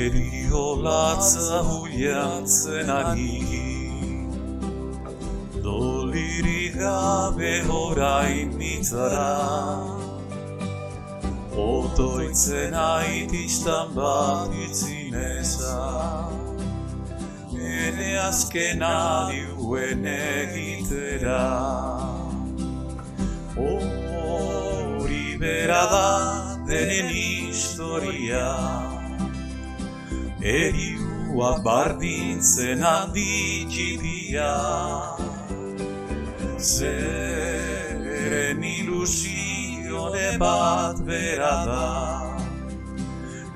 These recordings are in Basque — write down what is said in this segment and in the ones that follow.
Eriolatza huiantzen ari, dolirik gabe orain nitzara, otoitzen aitistan bat itzineza, ene azken adiuen egitera. Hori bera da denen historia, eriuak bardintzen handitxitia, zeren ilusione bat bera da,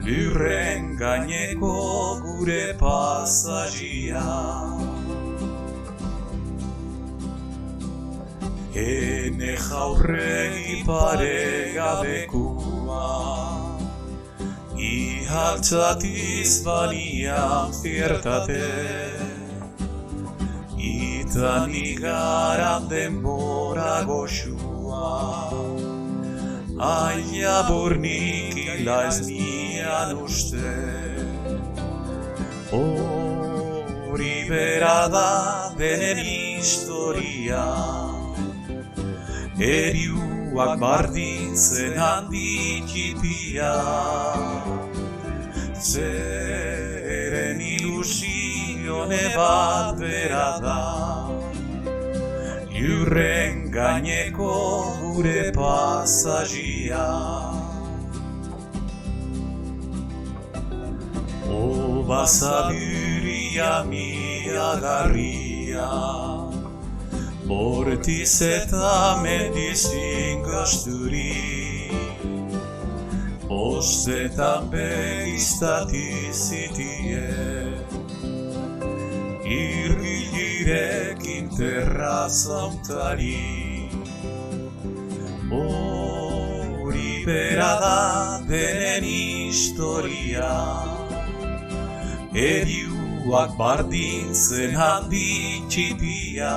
lurren gaineko gure pasajia. Ene jaurregi paregabekua, ihaltzatiz balian fiertate, itan igaran denbora goxua, aia burnik ila ez nian uste. Hori bera da denen historia, eriuak bardintzen handitxitia, zeren ilusione bat bera da, lurren gaineko gure pasajia. Oba zabiria miagarria, bortiz eta mendiz ingasturi, postetan begiztatizitie, irgilerekin terrazauntari. Hori bera da denen historia, eriuak bardintzen handitxitia,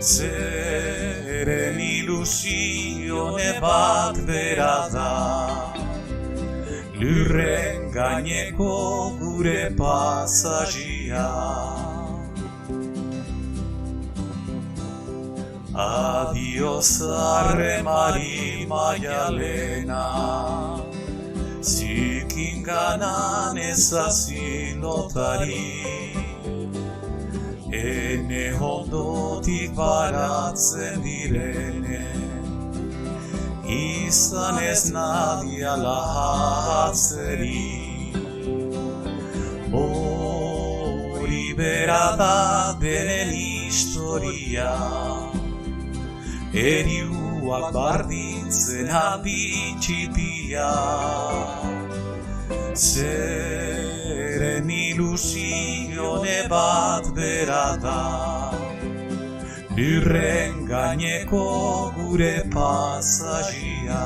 zeren ilusione bat bera da, lurren gaineko gure pasajia. Adios harremari maialena, zikinganan ezazilotari, ene hondotik baratzen direne, izan ez nadia lahatzeri. Hori bera da denen historia, eriuak bardintzen handitxitia, zeren ilusione bat bera da, lurren gaineko gure pasajia.